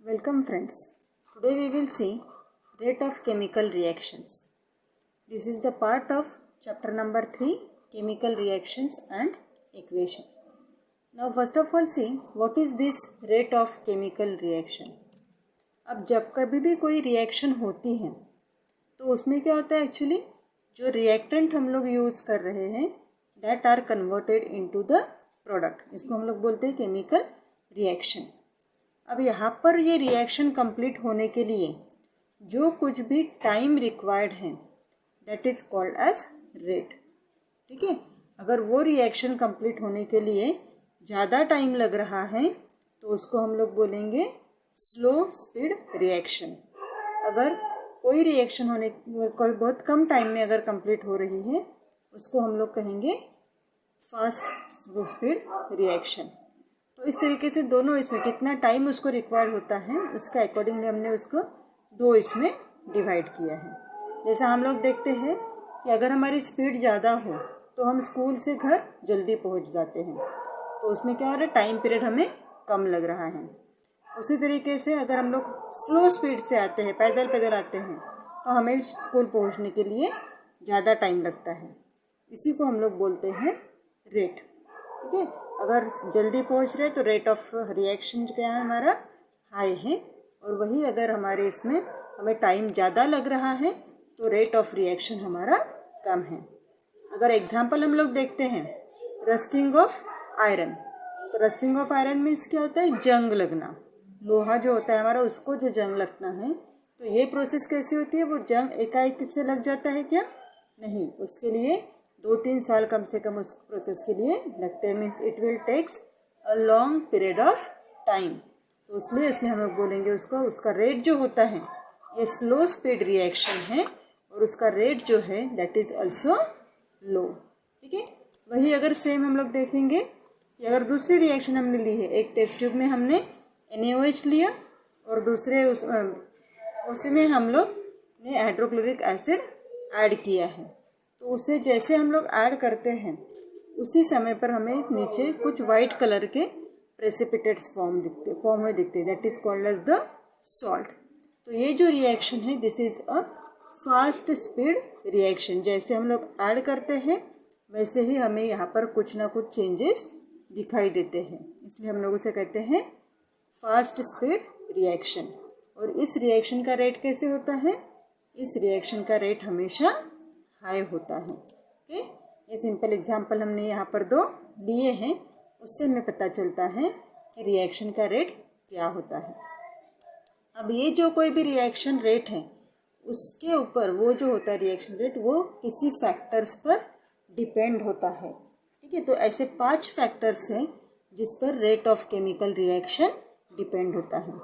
Welcome friends. Today we will see rate of chemical reactions. This is the part of chapter number 3, chemical reactions and equation. Now first of all see what is this rate of chemical reaction. अब जब कभी भी कोई reaction होती है तो उसमें क्या होता है एक्चुअली जो रिएक्टेंट हम लोग यूज़ कर रहे हैं that are converted into the product. इसको हम लोग बोलते हैं केमिकल रिएक्शन. अब यहाँ पर ये रिएक्शन कंप्लीट होने के लिए जो कुछ भी टाइम रिक्वायर्ड है that is called as rate. ठीक है, अगर वो रिएक्शन कंप्लीट होने के लिए ज़्यादा टाइम लग रहा है तो उसको हम लोग बोलेंगे स्लो स्पीड रिएक्शन. अगर कोई रिएक्शन होने कोई बहुत कम टाइम में अगर कंप्लीट हो रही है उसको हम लोग कहेंगे फास्ट स्लो स्पीड रिएक्शन. तो इस तरीके से दोनों इसमें कितना टाइम उसको रिक्वायर्ड होता है उसका अकॉर्डिंगली हमने उसको दो इसमें डिवाइड किया है. जैसा हम लोग देखते हैं कि अगर हमारी स्पीड ज़्यादा हो तो हम स्कूल से घर जल्दी पहुंच जाते हैं, तो उसमें क्या हो रहा है टाइम पीरियड हमें कम लग रहा है. उसी तरीके से अगर हम लोग स्लो स्पीड से आते हैं पैदल आते हैं तो हमें स्कूल पहुंचने के लिए ज़्यादा टाइम लगता है. इसी को हम लोग बोलते हैं रेट. ठीक है, अगर जल्दी पहुंच रहे तो रेट ऑफ रिएक्शन क्या है हमारा हाई है, और वही अगर हमारे इसमें हमें टाइम ज़्यादा लग रहा है तो रेट ऑफ रिएक्शन हमारा कम है. अगर एग्जांपल हम लोग देखते हैं रस्टिंग ऑफ आयरन, तो रस्टिंग ऑफ आयरन मीन्स क्या होता है जंग लगना. लोहा जो होता है हमारा उसको जो जंग लगना है तो ये प्रोसेस कैसी होती है, वो जंग एकाएक से लग जाता है क्या? नहीं, उसके लिए 2-3 साल कम से कम उस प्रोसेस के लिए लगते हैं. Means it will takes a long period of time. तो इसलिए हम लोग बोलेंगे उसका रेट जो होता है ये स्लो स्पीड रिएक्शन है और उसका रेट जो है दैट इज़ ऑल्सो लो. ठीक है, वही अगर सेम हम लोग देखेंगे कि अगर दूसरी रिएक्शन हमने ली है, एक टेस्ट ट्यूब में हमने NaOH लिया और दूसरे उसी में हम लोग ने हाइड्रोक्लोरिक एसिड ऐड किया है, तो उसे जैसे हम लोग ऐड करते हैं उसी समय पर हमें नीचे कुछ वाइट कलर के प्रेसिपिटेट्स फॉर्म हुए दिखते हैं that is called as the salt. तो ये जो रिएक्शन है this is a fast speed reaction. जैसे हम लोग ऐड करते हैं वैसे ही हमें यहाँ पर कुछ ना कुछ चेंजेस दिखाई देते हैं, इसलिए हम लोग उसे कहते हैं फास्ट स्पीड रिएक्शन. और इस रिएक्शन का रेट कैसे होता है? इस रिएक्शन का रेट हमेशा हाई होता है. ओके, ये सिंपल एग्जांपल हमने यहाँ पर 2 लिए हैं, उससे हमें पता चलता है कि रिएक्शन का रेट क्या होता है. अब ये जो कोई भी रिएक्शन रेट है उसके ऊपर वो जो होता है रिएक्शन रेट वो किसी फैक्टर्स पर डिपेंड होता है. ठीक है, तो ऐसे 5 फैक्टर्स हैं जिस पर rate of chemical reaction depend होता है.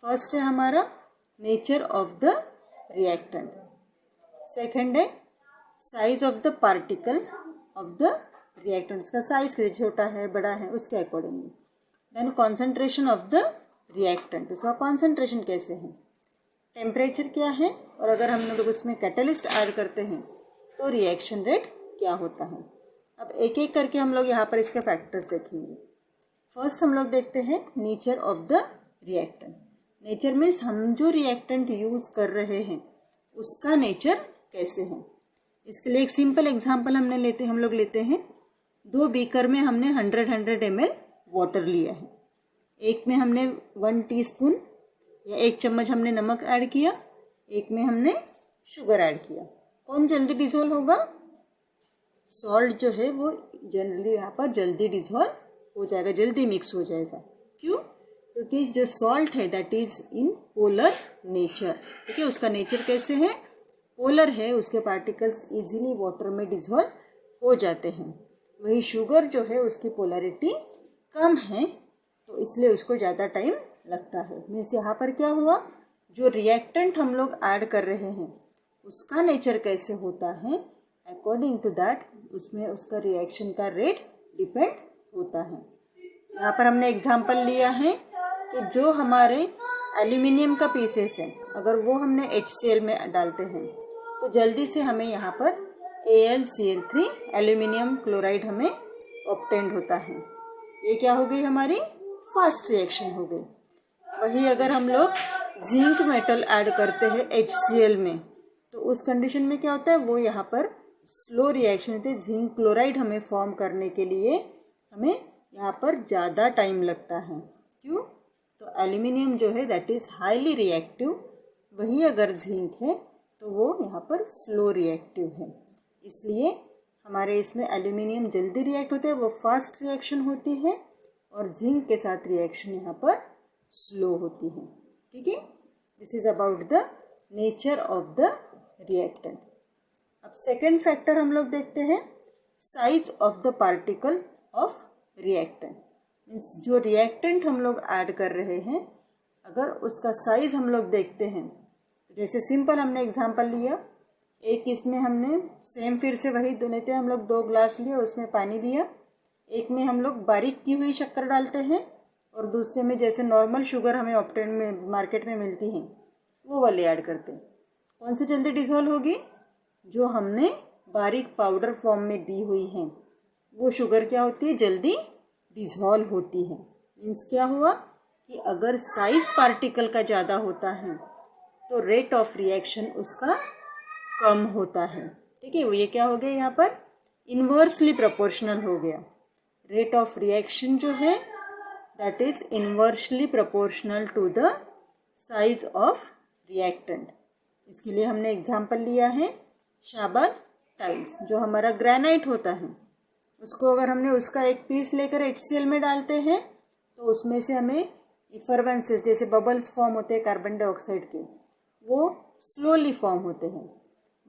फर्स्ट है हमारा nature of the reactant. Second है size of the particle of the reactant, उसका साइज कैसे छोटा है बड़ा है उसके accordingly. Then concentration of the reactant, उसका कॉन्सेंट्रेशन कैसे है. टेम्परेचर क्या है, और अगर हम लोग उसमें कैटलिस्ट ऐड करते हैं तो रिएक्शन रेट क्या होता है. अब एक एक करके हम लोग यहाँ पर इसके फैक्टर्स देखेंगे. फर्स्ट हम लोग देखते हैं nature of the reactant. Nature means हम जो रिएक्टेंट यूज़ कर रहे हैं उसका नेचर कैसे है. इसके लिए एक सिंपल एग्जांपल हम लोग लेते हैं 2 बीकर में हमने 100 ml वाटर लिया है. एक में हमने 1 टीस्पून या 1 चम्मच हमने नमक ऐड किया, एक में हमने शुगर ऐड किया. कौन जल्दी डिज़ोल्व होगा? सॉल्ट जो है वो जनरली यहाँ पर जल्दी डिज़ोल्व हो जाएगा, जल्दी मिक्स हो जाएगा. क्यों? क्योंकि जो सॉल्ट है that is in polar nature. ठीक है, उसका नेचर कैसे है? पोलर है, उसके पार्टिकल्स इजीली वाटर में डिज़ोल्व हो जाते हैं. वही शुगर जो है उसकी पोलरिटी कम है तो इसलिए उसको ज़्यादा टाइम लगता है. मीन्स यहाँ पर क्या हुआ, जो रिएक्टेंट हम लोग ऐड कर रहे हैं उसका नेचर कैसे होता है अकॉर्डिंग टू दैट उसमें उसका रिएक्शन का रेट डिपेंड होता है. यहाँ पर हमने एग्जाम्पल लिया है कि जो हमारे एल्यूमिनियम का पीसेस है अगर वो हमने HCl में डालते हैं तो जल्दी से हमें यहाँ पर AlCl3 एल्यूमिनियम क्लोराइड हमें ऑब्टेंड होता है. ये क्या हो गई हमारी फास्ट रिएक्शन हो गई. वही अगर हम लोग जिंक मेटल ऐड करते हैं HCl में, तो उस कंडीशन में क्या होता है, वो यहाँ पर स्लो रिएक्शन होती है। जिंक क्लोराइड हमें फॉर्म करने के लिए हमें यहाँ पर ज़्यादा टाइम लगता है। क्यों? तो एल्यूमिनियम जो है दैट इज़ हाईली रिएक्टिव, वही अगर जिंक है तो वो यहाँ पर स्लो रिएक्टिव है। इसलिए हमारे इसमें एल्यूमिनियम जल्दी रिएक्ट होते हैं, वो फास्ट रिएक्शन होती है, और जिंक के साथ रिएक्शन यहाँ पर स्लो होती है। ठीक है, this is about the nature of the reactant. अब सेकेंड फैक्टर हम लोग देखते हैं, size of the particle of reactant. Means जो रिएक्टेंट हम लोग ऐड कर रहे हैं, अगर उसका साइज हम लोग देखते हैं, जैसे सिंपल हमने एग्जांपल लिया, एक इसमें हमने सेम फिर से वही लेते हैं, हम लोग 2 ग्लास लिए, उसमें पानी लिया, एक में हम लोग बारीक की हुई शक्कर डालते हैं, और दूसरे में जैसे नॉर्मल शुगर हमें ऑप्टेन में मार्केट में मिलती हैं वो वाले ऐड करते हैं। कौन सी जल्दी डिसॉल्व होगी? जो हमने बारीक पाउडर फॉर्म में दी हुई है वो शुगर क्या होती है, जल्दी डिसॉल्व होती है। मीन्स क्या हुआ कि अगर साइज पार्टिकल का ज़्यादा होता है तो रेट ऑफ रिएक्शन उसका कम होता है। ठीक है, वो ये क्या हो गया यहाँ पर, इन्वर्सली प्रोपोर्शनल हो गया। रेट ऑफ रिएक्शन जो है that is inversely proportional to the size of reactant. इसके लिए हमने एग्जांपल लिया है शाबाद टाइल्स, जो हमारा ग्रेनाइट होता है, उसको अगर हमने उसका एक पीस लेकर HCl में डालते हैं तो उसमें से हमें इफरवेंसेस जैसे बबल्स फॉर्म होते हैं कार्बन डाइऑक्साइड के, वो स्लोली फॉर्म होते हैं।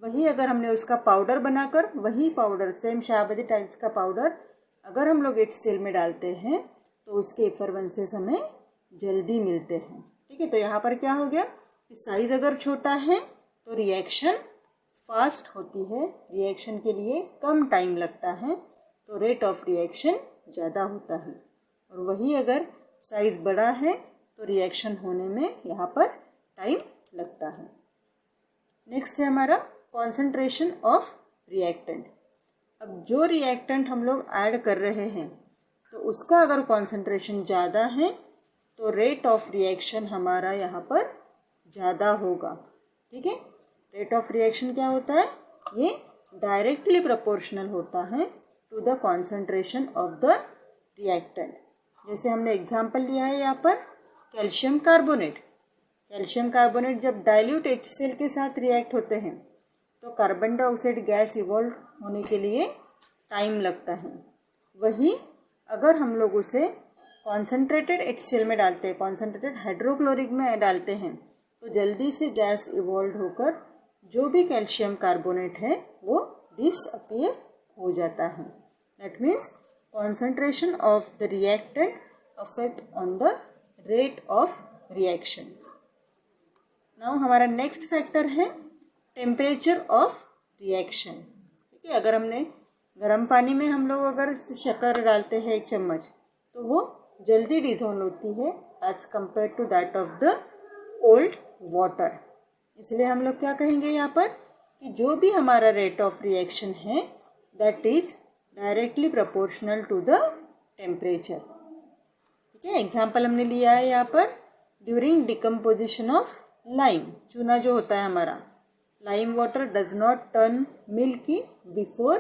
वही अगर हमने उसका पाउडर बनाकर, वही पाउडर सेम शाहबदी टाइल्स का पाउडर अगर हम लोग HCl में डालते हैं तो उसके इफरवेंसेस हमें जल्दी मिलते हैं। ठीक है, तो यहाँ पर क्या हो गया कि साइज अगर छोटा है तो रिएक्शन फास्ट होती है, रिएक्शन के लिए कम टाइम लगता है, तो रेट ऑफ रिएक्शन ज़्यादा होता है। और वही अगर साइज बड़ा है तो रिएक्शन होने में यहाँ पर टाइम लगता है। नेक्स्ट है हमारा कॉन्सेंट्रेशन ऑफ रिएक्टेंट। अब जो रिएक्टेंट हम लोग ऐड कर रहे हैं तो उसका अगर कॉन्सेंट्रेशन ज़्यादा है तो रेट ऑफ रिएक्शन हमारा यहाँ पर ज़्यादा होगा। ठीक है, रेट ऑफ रिएक्शन क्या होता है, ये डायरेक्टली प्रोपोर्शनल होता है to the concentration of the reactant. जैसे हमने एग्जांपल लिया है यहाँ पर कैल्शियम कार्बोनेट। कैल्शियम कार्बोनेट जब डाइल्यूट HCl के साथ रिएक्ट होते हैं तो कार्बन डाइऑक्साइड गैस इवॉल्व होने के लिए टाइम लगता है। वही अगर हम लोग उसे कॉन्सेंट्रेटेड HCl में डालते हैं, कॉन्सेंट्रेटेड हाइड्रोक्लोरिक में डालते हैं, तो जल्दी से गैस इवॉल्व होकर जो भी कैल्शियम कार्बोनेट है वो डिसअपियर हो जाता है। That means concentration of the reactant affect on the rate of reaction. Now हमारा नेक्स्ट फैक्टर है टेम्परेचर ऑफ रिएक्शन। ठीक है, अगर हमने गर्म पानी में हम लोग अगर शक्कर डालते हैं 1 चम्मच तो वो जल्दी डिसॉल्व होती है as compare to that of the cold water. इसलिए हम लोग क्या कहेंगे यहाँ पर कि जो भी हमारा रेट ऑफ रिएक्शन है that is directly proportional to the temperature. ठीक है, एग्जाम्पल हमने लिया है यहाँ पर ड्यूरिंग डिकम्पोजिशन ऑफ लाइम। चूना जो होता है हमारा, lime water does not turn milky before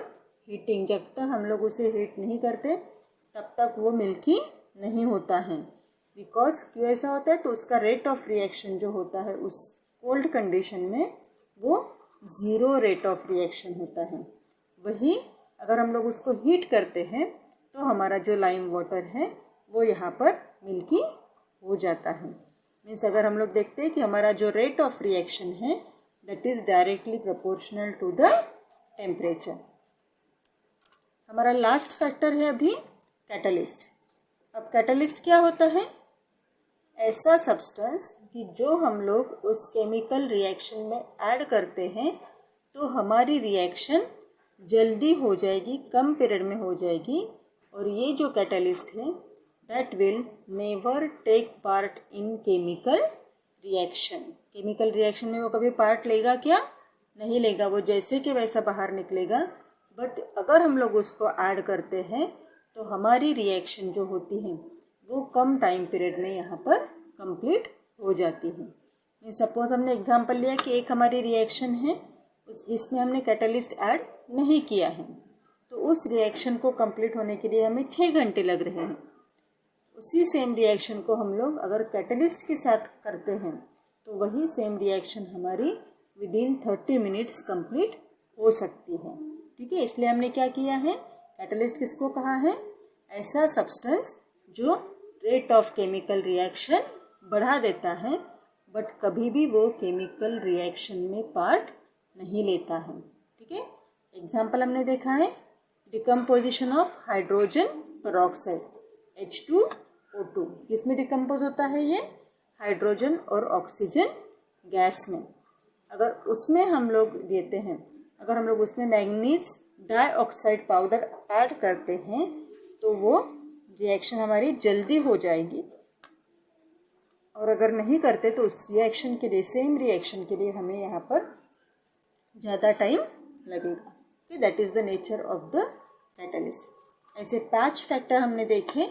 heating. जब तक हम लोग उसे हीट नहीं करते तब तक वो मिल्की नहीं होता है। बिकॉज क्यों ऐसा होता है, तो उसका रेट ऑफ रिएक्शन जो होता है उस कोल्ड कंडीशन में वो 0 रेट ऑफ रिएक्शन होता है। वही अगर हम लोग उसको हीट करते हैं तो हमारा जो लाइम वाटर है वो यहाँ पर मिल्की हो जाता है। मीन्स अगर हम लोग देखते हैं कि हमारा जो रेट ऑफ रिएक्शन है that is directly proportional to the temperature. हमारा लास्ट फैक्टर है अभी कैटलिस्ट। अब कैटलिस्ट क्या होता है, ऐसा सब्सटेंस कि जो हम लोग उस केमिकल रिएक्शन में ऐड करते हैं तो हमारी रिएक्शन जल्दी हो जाएगी, कम पीरियड में हो जाएगी, और ये जो कैटलिस्ट है that will never take part in chemical reaction. Chemical reaction में वो कभी पार्ट लेगा क्या, नहीं लेगा, वो जैसे कि वैसा बाहर निकलेगा। बट अगर हम लोग उसको ऐड करते हैं तो हमारी रिएक्शन जो होती है वो कम टाइम पीरियड में यहाँ पर कंप्लीट हो जाती है। सपोज हमने एग्जांपल लिया कि एक हमारी रिएक्शन है जिसमें हमने कैटलिस्ट ऐड नहीं किया है, तो उस रिएक्शन को कंप्लीट होने के लिए हमें 6 घंटे लग रहे हैं। उसी सेम रिएक्शन को हम लोग अगर कैटलिस्ट के साथ करते हैं तो वही सेम रिएक्शन हमारी विदिन 30 मिनट्स कंप्लीट हो सकती है। ठीक है, इसलिए हमने क्या किया है, कैटलिस्ट किसको कहा है, ऐसा सब्सटेंस जो रेट ऑफ केमिकल रिएक्शन बढ़ा देता है बट कभी भी वो केमिकल रिएक्शन में पार्ट नहीं लेता है। ठीक है, एग्जाम्पल हमने देखा है decomposition of hydrogen peroxide H2O2, किसमें डिकम्पोज होता है ये, हाइड्रोजन और ऑक्सीजन गैस में। अगर उसमें हम लोग देते हैं, अगर हम लोग उसमें मैंगनीज डाइऑक्साइड पाउडर ऐड करते हैं तो वो रिएक्शन हमारी जल्दी हो जाएगी, और अगर नहीं करते तो उस रिएक्शन के लिए, सेम रिएक्शन के लिए हमें यहाँ पर ज़्यादा टाइम लगेगा। That is the nature of the catalyst. ऐसे 5 फैक्टर हमने देखे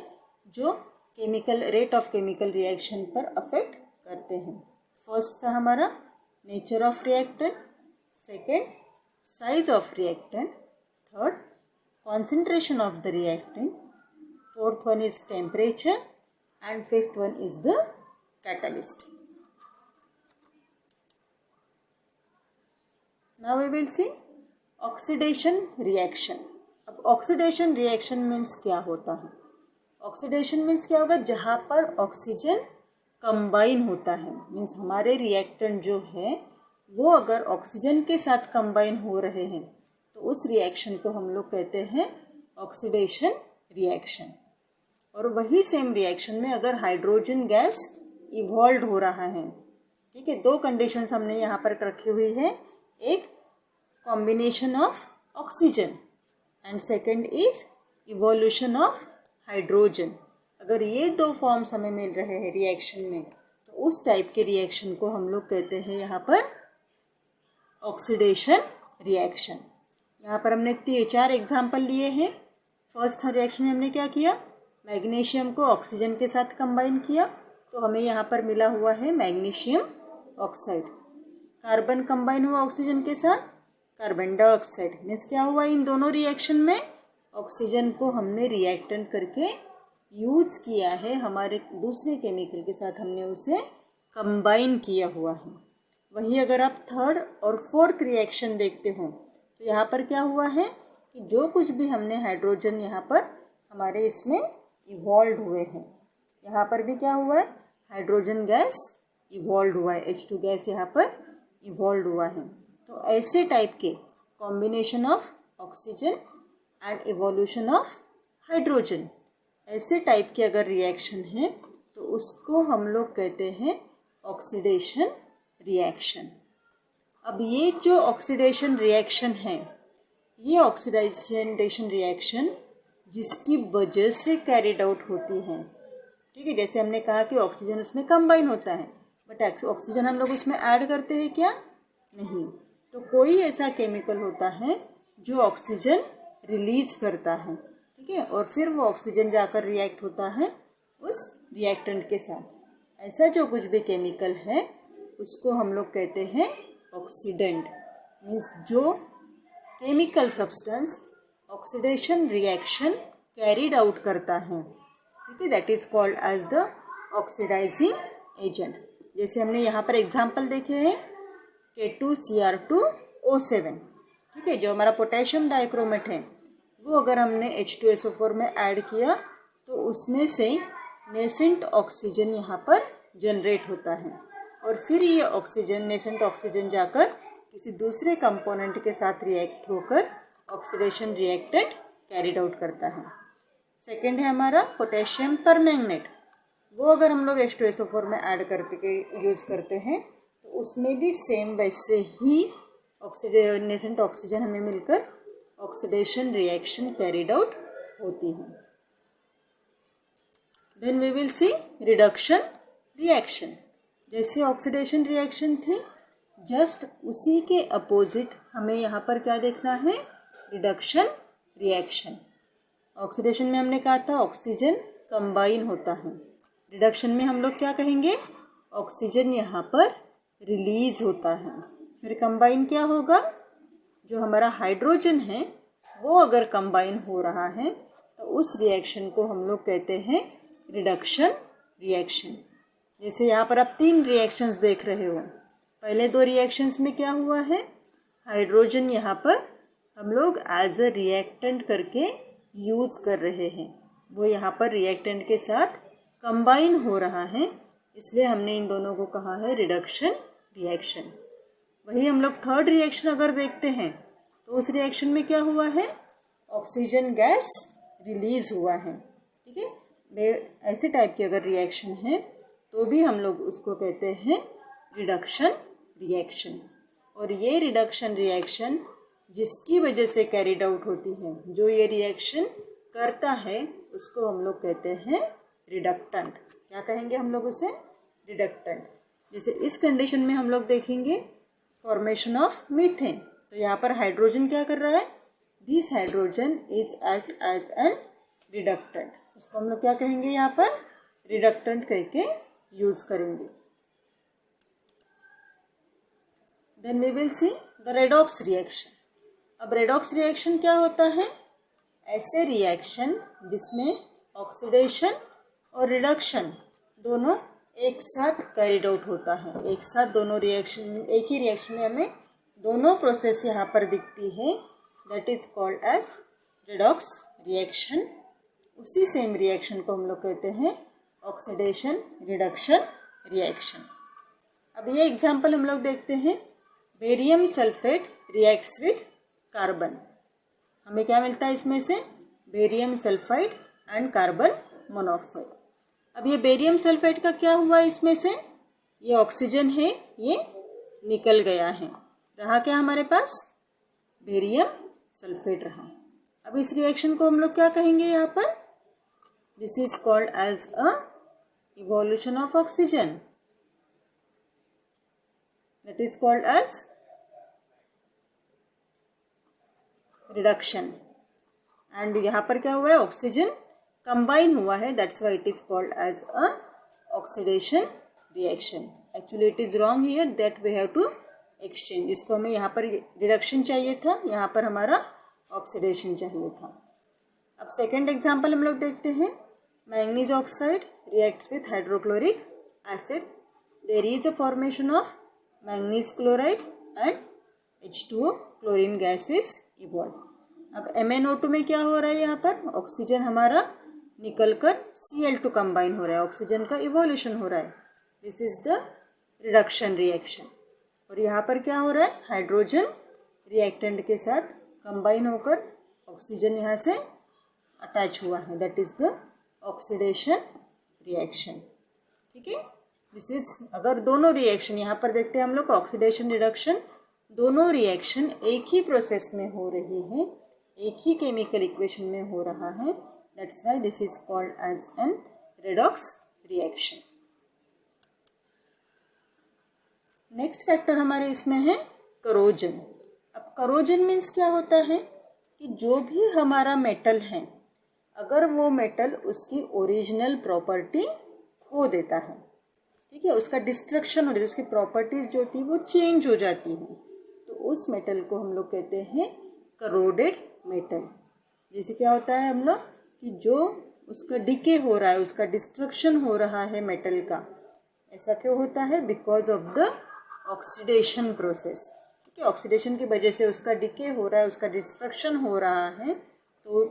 जो chemical rate of chemical reaction पर अफेक्ट करते हैं। फर्स्ट था हमारा nature of reactant, second size of reactant, third concentration of the reactant, fourth one is temperature, and fifth one is the catalyst. Now we will see oxidation reaction. अब oxidation reaction means क्या होता है, oxidation means क्या होगा, जहाँ पर oxygen combine होता है, मीन्स हमारे रिएक्टेंट जो है वो अगर ऑक्सीजन के साथ कंबाइन हो रहे हैं तो उस रिएक्शन को हम लोग कहते हैं ऑक्सीडेशन रिएक्शन। और वही सेम रिएक्शन में अगर हाइड्रोजन गैस इवॉल्व हो रहा है, ठीक है, 2 कंडीशंस हमने यहाँ पर रखी हुई है, एक combination of oxygen and second is evolution of hydrogen. अगर ये 2 फॉर्म्स हमें मिल रहे हैं रिएक्शन में तो उस टाइप के रिएक्शन को हम लोग कहते हैं यहाँ पर ऑक्सीडेशन रिएक्शन। यहाँ पर हमने 4 एग्जाम्पल लिए हैं। फर्स्ट रिएक्शन में हमने क्या किया, मैग्नीशियम को ऑक्सीजन के साथ कंबाइन किया तो हमें यहाँ पर मिला हुआ है मैग्नीशियम ऑक्साइड। कार्बन कंबाइन हुआ ऑक्सीजन के साथ, कार्बन डाइऑक्साइड। मीन्स क्या हुआ, इन दोनों रिएक्शन में ऑक्सीजन को हमने रिएक्टेंट करके यूज किया है, हमारे दूसरे केमिकल के साथ हमने उसे कंबाइन किया हुआ है। वही अगर आप थर्ड और फोर्थ रिएक्शन देखते हो तो यहाँ पर क्या हुआ है कि जो कुछ भी हमने हाइड्रोजन यहाँ पर हमारे इसमें इवॉल्व हुए हैं, यहाँ पर भी क्या हुआ है, हाइड्रोजन गैस इवॉल्व हुआ है, H2 गैस यहाँ पर इवॉल्व हुआ है। तो ऐसे टाइप के combination of oxygen and evolution of hydrogen, ऐसे टाइप के अगर रिएक्शन है तो उसको हम लोग कहते हैं ऑक्सीडेशन रिएक्शन। अब ये जो ऑक्सीडेशन रिएक्शन है, ये ऑक्सीडेशन रिएक्शन जिसकी वजह से कैरिड आउट होती है, ठीक है, जैसे हमने कहा कि ऑक्सीजन उसमें कंबाइन होता है बट ऑक्सीजन हम लोग उसमें ऐड करते हैं क्या, नहीं। तो कोई ऐसा केमिकल होता है जो ऑक्सीजन रिलीज करता है, ठीक है, और फिर वो ऑक्सीजन जाकर रिएक्ट होता है उस रिएक्टेंट के साथ। ऐसा जो कुछ भी केमिकल है उसको हम लोग कहते हैं ऑक्सीडेंट। मीन्स जो chemical substance oxidation reaction carried out करता है, ठीक है, that is called as the oxidising agent. जैसे हमने यहाँ पर एग्जाम्पल देखे हैं K2Cr2O7, ठीक है, जो हमारा पोटेशियम डाइक्रोमेट है वो अगर हमने H2SO4 में ऐड किया तो उसमें से नेसेंट ऑक्सीजन यहाँ पर जनरेट होता है और फिर ये ऑक्सीजन, नेसेंट ऑक्सीजन जाकर किसी दूसरे कंपोनेंट के साथ रिएक्ट होकर ऑक्सीडेशन रिएक्टेंट कैरिड आउट करता है। सेकेंड है हमारा पोटेशियम परमैंगनेट, वो अगर हम लोग H2SO4 में ऐड करके यूज़ करते हैं तो उसमें भी सेम वैसे ही नेसेंट ऑक्सीजन हमें मिलकर ऑक्सीडेशन रिएक्शन कैरिड आउट होती है। Then we will see reduction reaction. जैसे ऑक्सीडेशन रिएक्शन थी, जस्ट उसी के अपोजिट हमें यहाँ पर क्या देखना है, रिडक्शन रिएक्शन। ऑक्सीडेशन में हमने कहा था ऑक्सीजन कंबाइन होता है, रिडक्शन में हम लोग क्या कहेंगे, ऑक्सीजन यहाँ पर रिलीज होता है। फिर कंबाइन क्या होगा, जो हमारा हाइड्रोजन है वो अगर कंबाइन हो रहा है तो उस रिएक्शन को हम लोग कहते हैं रिडक्शन रिएक्शन। जैसे यहाँ पर आप 3 रिएक्शंस देख रहे हो। पहले 2 रिएक्शंस में क्या हुआ है, हाइड्रोजन यहाँ पर हम लोग एज अ रिएक्टेंट करके यूज़ कर रहे हैं, वो यहाँ पर रिएक्टेंट के साथ कंबाइन हो रहा है, इसलिए हमने इन दोनों को कहा है रिडक्शन रिएक्शन। वही हम लोग 3rd रिएक्शन अगर देखते हैं तो उस रिएक्शन में क्या हुआ है, ऑक्सीजन गैस रिलीज हुआ है। ठीक है, ऐसे टाइप की अगर रिएक्शन है तो भी हम लोग उसको कहते हैं रिडक्शन रिएक्शन। और ये रिडक्शन रिएक्शन जिसकी वजह से कैरिड आउट होती है, जो ये रिएक्शन करता है, उसको हम लोग कहते हैं रिडक्टेंट। क्या कहेंगे हम लोग उसे, रिडक्टेंट। जैसे इस कंडीशन में हम लोग देखेंगे फॉर्मेशन ऑफ मीथेन, तो यहाँ पर हाइड्रोजन क्या कर रहा है, this hydrogen is act as an reductant, उसको हम लोग क्या कहेंगे यहाँ पर रिडक्टेंट करके यूज करेंगे। Then we will see the redox reaction. अब रेडॉक्स रिएक्शन क्या होता है, ऐसे रिएक्शन जिसमें ऑक्सीडेशन और रिडक्शन दोनों एक साथ कैरिड आउट होता है। एक साथ दोनों रिएक्शन, एक ही रिएक्शन में हमें दोनों प्रोसेस यहाँ पर दिखती है, that is called as redox reaction. उसी सेम रिएक्शन को हम लोग कहते हैं ऑक्सीडेशन रिडक्शन रिएक्शन। अब ये एग्जाम्पल हम लोग देखते हैं, barium sulphate reacts with carbon. हमें क्या मिलता है इसमें से, barium sulphide and carbon monoxide. अब ये बेरियम सल्फेट का क्या हुआ इसमें से, ये ऑक्सीजन है, ये निकल गया है, रहा क्या हमारे पास, बेरियम सल्फेट रहा। अब इस रिएक्शन को हम लोग क्या कहेंगे यहाँ पर, this is called as a evolution of oxygen, that is called as reduction. And यहाँ पर क्या हुआ है, ऑक्सीजन कंबाइन हुआ है, that's why it is called as a oxidation reaction. Actually it is wrong here, that we have to exchange. इसको हमें यहाँ पर रिडक्शन चाहिए था, यहाँ पर हमारा ऑक्सीडेशन चाहिए था। अब सेकेंड एग्जाम्पल हम लोग देखते हैं, manganese oxide reacts with hydrochloric acid, there is a formation of manganese chloride and H2O chlorine gas is evolve. अब MnO2 में क्या हो रहा है, यहाँ पर ऑक्सीजन हमारा निकलकर Cl2 कंबाइन हो रहा है, ऑक्सीजन का इवोल्यूशन हो रहा है, this is the reduction reaction. और यहाँ पर क्या हो रहा है, हाइड्रोजन रिएक्टेंट के साथ कंबाइन होकर ऑक्सीजन यहाँ से अटैच हुआ है, that is the oxidation reaction. ठीक है, दिस इज, अगर दोनों रिएक्शन यहाँ पर देखते हैं हम लोग ऑक्सीडेशन रिडक्शन, दोनों रिएक्शन एक ही प्रोसेस में हो रही है, एक ही केमिकल इक्वेशन में हो रहा है, that's why this is called as an redox reaction. Next factor हमारे इसमें है करोजन। अब करोजन मीन्स क्या होता है कि जो भी हमारा मेटल है, अगर वो मेटल उसकी ओरिजिनल प्रॉपर्टी खो देता है, ठीक है, उसका डिस्ट्रक्शन हो जाता है, उसकी प्रॉपर्टीज जो होती है वो चेंज हो जाती है, तो उस मेटल को हम लोग कहते हैं करोडेड मेटल। जैसे क्या होता है हम लोग कि जो उसका डिके हो रहा है, उसका डिस्ट्रक्शन हो रहा है मेटल का, ऐसा क्यों होता है, because of the oxidation process. ठीक है, ऑक्सीडेशन की वजह से उसका डिके हो रहा है, उसका डिस्ट्रक्शन हो रहा है, तो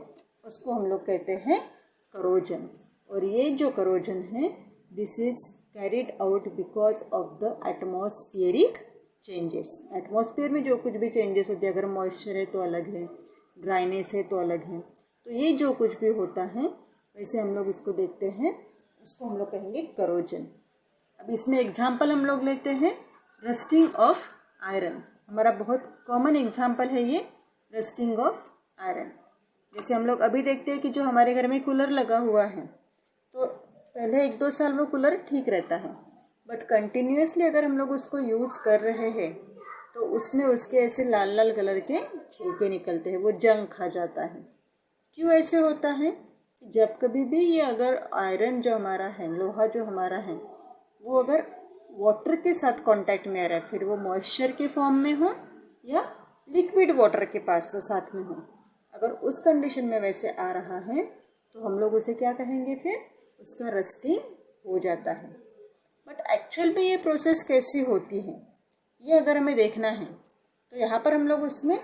उसको हम लोग कहते हैं करोजन। और ये जो करोजन है, this is carried out because of the atmospheric changes. Atmosphere में जो कुछ भी चेंजेस होते हैं, अगर मॉइस्चर है तो अलग है, ड्राइनेस है तो अलग है, तो ये जो कुछ भी होता है वैसे हम लोग इसको देखते हैं, उसको हम लोग कहेंगे करोजन। अब इसमें एग्जाम्पल हम लोग लेते हैं रस्टिंग ऑफ आयरन। हमारा बहुत कॉमन एग्जाम्पल है ये रस्टिंग ऑफ आयरन। जैसे हम लोग अभी देखते हैं कि जो हमारे घर में कूलर लगा हुआ है, तो पहले 1-2 साल वो कूलर ठीक रहता है, बट कंटिन्यूसली अगर हम लोग उसको यूज़ कर रहे हैं तो उसमें उसके ऐसे लाल लाल कलर के छिलके निकलते हैं, वो जंग खा जाता है। क्यों ऐसे होता है, जब कभी भी ये अगर आयरन जो हमारा है, लोहा जो हमारा है, वो अगर वाटर के साथ कांटेक्ट में आ रहा है, फिर वो मॉइस्चर के फॉर्म में हो या लिक्विड वाटर के पास साथ में हो, अगर उस कंडीशन में वैसे आ रहा है तो हम लोग उसे क्या कहेंगे, फिर उसका रस्टिंग हो जाता है। बट एक्चुअल में ये प्रोसेस कैसी होती है ये अगर हमें देखना है तो यहाँ पर हम लोग उसमें,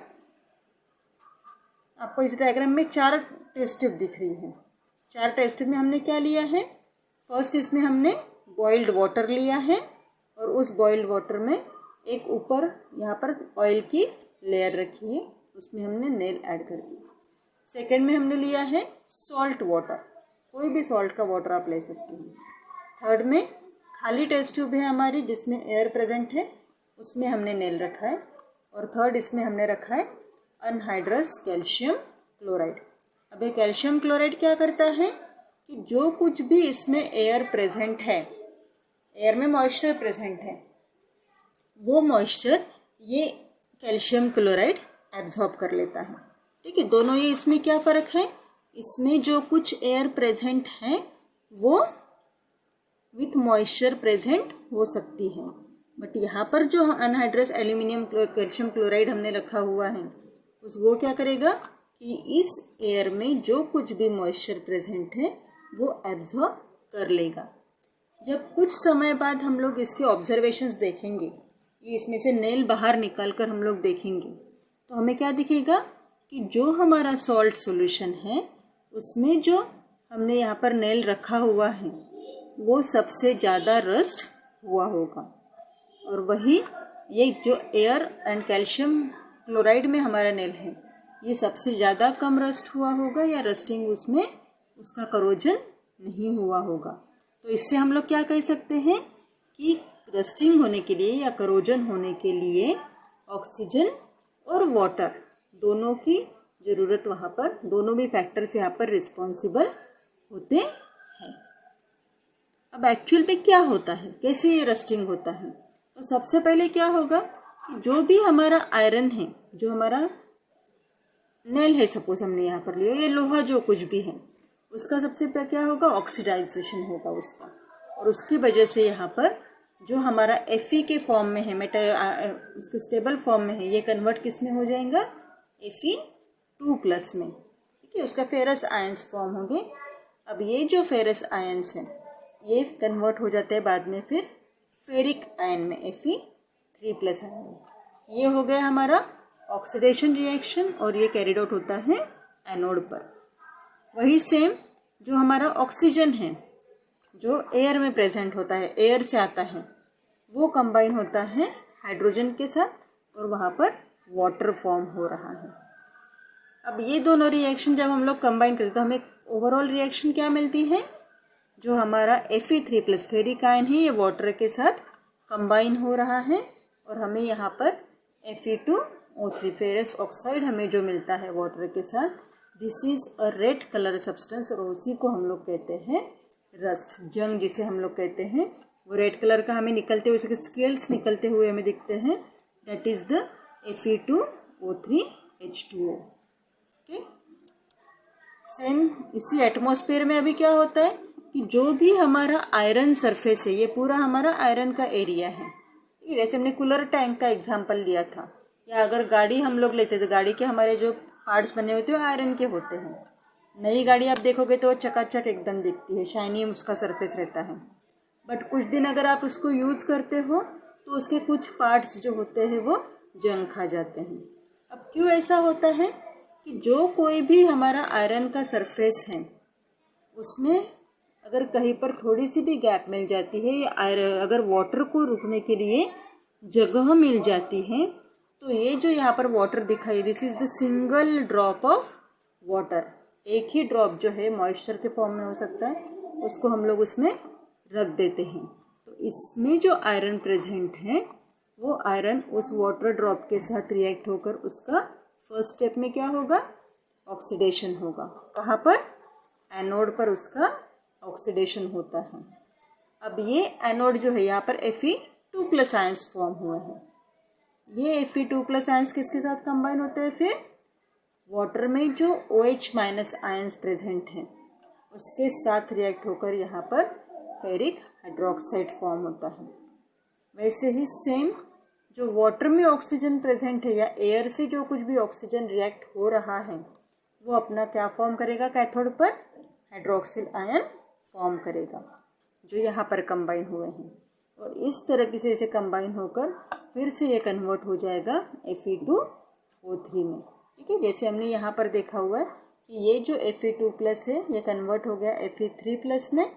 आपको इस डायग्राम में 4 टेस्ट ट्यूब दिख रही है। 4 टेस्ट ट्यूब में हमने क्या लिया है, फर्स्ट इसमें हमने बॉइल्ड वाटर लिया है और उस बॉइल्ड वाटर में एक ऊपर यहाँ पर ऑयल की लेयर रखी है, उसमें हमने नेल ऐड कर दी। सेकेंड में हमने लिया है सॉल्ट वाटर, कोई भी सॉल्ट का वाटर आप ले सकते हैं। थर्ड में खाली टेस्ट ट्यूब है हमारी जिसमें एयर प्रेजेंट है, उसमें हमने नेल रखा है। और थर्ड इसमें हमने रखा है अनहाइड्रस कैल्शियम क्लोराइड। अब ये कैल्शियम क्लोराइड क्या करता है कि जो कुछ भी इसमें एयर प्रेजेंट है, एयर में मॉइस्चर प्रेजेंट है, वो मॉइस्चर ये कैल्शियम क्लोराइड एब्जॉर्ब कर लेता है। ठीक है, दोनों ये इसमें क्या फ़र्क है, इसमें जो कुछ एयर प्रेजेंट है वो विथ मॉइस्चर प्रेजेंट हो सकती है, बट यहाँ पर जो अनहाइड्रस एल्यूमिनियम कैल्शियम क्लोराइड हमने रखा हुआ है उस वो क्या करेगा कि इस एयर में जो कुछ भी मॉइस्चर प्रेजेंट है वो एब्जॉर्ब कर लेगा। जब कुछ समय बाद हम लोग इसके ऑब्जर्वेशंस देखेंगे, ये इसमें से नेल बाहर निकाल कर हम लोग देखेंगे तो हमें क्या दिखेगा कि जो हमारा सॉल्ट सॉल्यूशन है उसमें जो हमने यहाँ पर नेल रखा हुआ है वो सबसे ज़्यादा रस्ट हुआ होगा, और वही ये जो एयर एंड कैल्शियम क्लोराइड में हमारा नेल है ये सबसे ज़्यादा कम रस्ट हुआ होगा या रस्टिंग उसमें उसका करोजन नहीं हुआ होगा। तो इससे हम लोग क्या कह सकते हैं कि रस्टिंग होने के लिए या करोजन होने के लिए ऑक्सीजन और वाटर दोनों की ज़रूरत वहाँ पर, दोनों भी फैक्टर्स यहाँ पर रिस्पॉन्सिबल होते हैं। अब एक्चुअल में क्या होता है, कैसे ये रस्टिंग होता है, तो सबसे पहले क्या होगा कि जो भी हमारा आयरन है, जो हमारा नेल है, सपोज हमने यहाँ पर लिया, ये लोहा जो कुछ भी है उसका सबसे पहले क्या होगा, ऑक्सीडाइजेशन होगा उसका, और उसकी वजह से यहाँ पर जो हमारा Fe के फॉर्म में है, उसके स्टेबल फॉर्म में है, ये कन्वर्ट किस में हो जाएगा, Fe2+ में। ठीक है, उसका फेरस आयंस फॉर्म होंगे। अब ये जो फेरस आयंस है ये कन्वर्ट हो जाते हैं बाद में फिर फेरिक आयन में, Fe3+ आयन में। ये हो गया हमारा ऑक्सीडेशन रिएक्शन और ये कैरिड आउट होता है एनोड पर। वही सेम जो हमारा ऑक्सीजन है जो एयर में प्रेजेंट होता है, एयर से आता है, वो कंबाइन होता है हाइड्रोजन के साथ और वहाँ पर वाटर फॉर्म हो रहा है। अब ये दोनों रिएक्शन जब हम लोग कंबाइन करते तो हमें ओवरऑल रिएक्शन क्या मिलती है, जो हमारा Fe3+ फेरिक आयन है ये वाटर के साथ कंबाइन हो रहा है और हमें यहाँ पर Fe2O3 फेरस ऑक्साइड हमें जो मिलता है वाटर के साथ, this is a red colour substance और उसी को हम लोग कहते हैं रस्ट, जंग जिसे हम लोग कहते हैं, वो रेड कलर का हमें निकलते हुए, उसके स्केल्स निकलते हुए हमें दिखते हैं, that is the Fe2O3H2O। Okay, same इसी एटमॉस्फेयर में अभी क्या होता है कि जो भी हमारा आयरन सरफेस है, ये पूरा हमारा आयरन का एरिया है। जैसे हमने कूलर टैंक का एग्जांपल लिया था, या अगर गाड़ी हम लोग लेते तो गाड़ी के हमारे जो पार्ट्स बने होते हैं वो आयरन के होते हैं। नई गाड़ी आप देखोगे तो वो चकाचक एकदम दिखती है, शाइनी उसका सरफेस रहता है, बट कुछ दिन अगर आप उसको यूज़ करते हो तो उसके कुछ पार्ट्स जो होते हैं वो जंग खा जाते हैं। अब क्यों ऐसा होता है कि जो कोई भी हमारा आयरन का सरफेस है उसमें अगर कहीं पर थोड़ी सी भी गैप मिल जाती है या अगर वाटर को रुकने के लिए जगह मिल जाती है तो ये जो यहाँ पर वाटर दिखाई, this is the single drop of water, एक ही ड्रॉप जो है मॉइस्चर के फॉर्म में हो सकता है, उसको हम लोग उसमें रख देते हैं। तो इसमें जो आयरन प्रेजेंट है वो आयरन उस वाटर ड्रॉप के साथ रिएक्ट होकर उसका फर्स्ट स्टेप में क्या होगा, ऑक्सीडेशन होगा। कहाँ पर, एनोड पर उसका ऑक्सीडेशन होता है। अब ये एनोड जो है यहाँ पर Fe2+ आयंस फॉर्म हुए हैं, ये Fe2+ आयंस किसके साथ कंबाइन होते हैं, फिर वाटर में जो OH- आयंस प्रेजेंट हैं उसके साथ रिएक्ट होकर यहाँ पर फेरिक हाइड्रोक्साइड फॉर्म होता है। वैसे ही सेम जो वाटर में ऑक्सीजन प्रेजेंट है या एयर से जो कुछ भी ऑक्सीजन रिएक्ट हो रहा है वो अपना क्या फॉर्म करेगा, कैथोड पर हाइड्रोक्सिल आयन फॉर्म करेगा जो यहाँ पर कंबाइन हुए हैं, और इस तरीके से इसे कंबाइन होकर फिर से ये कन्वर्ट हो जाएगा Fe2O3 में। ठीक है, जैसे हमने यहाँ पर देखा हुआ है कि ये जो Fe2+ है ये कन्वर्ट हो गया Fe3+ में,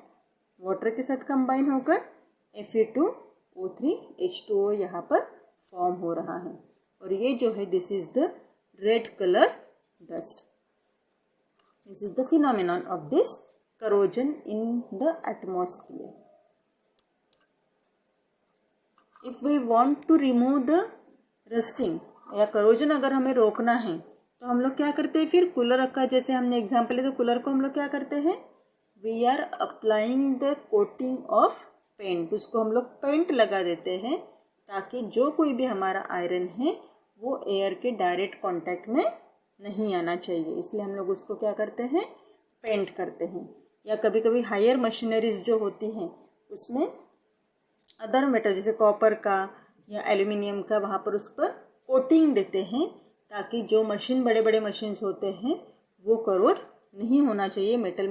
वाटर के साथ कंबाइन होकर Fe2O3 H2O यहाँ पर फॉर्म हो रहा है। और ये जो है this is the red colour dust. This is the phenomenon of this corrosion in the atmosphere. If we want to remove the rusting या corrosion अगर हमें रोकना है तो हम लोग क्या करते हैं, फिर कूलर का जैसे हमने एग्जाम्पल है तो कूलर को हम लोग क्या करते हैं, we are applying the coating of paint, उसको हम लोग पेंट लगा देते हैं ताकि जो कोई भी हमारा आयरन है वो एयर के डायरेक्ट कांटेक्ट में नहीं आना चाहिए, इसलिए हम लोग उसको क्या करते हैं, पेंट करते हैं। या कभी कभी हायर मशीनरीज जो होती हैं उसमें अदर मेटल जैसे कॉपर का या एल्यूमिनियम का वहाँ पर उस पर कोटिंग देते हैं ताकि जो मशीन बड़े बड़े मशीन्स होते हैं वो करोड नहीं होना चाहिए मेटल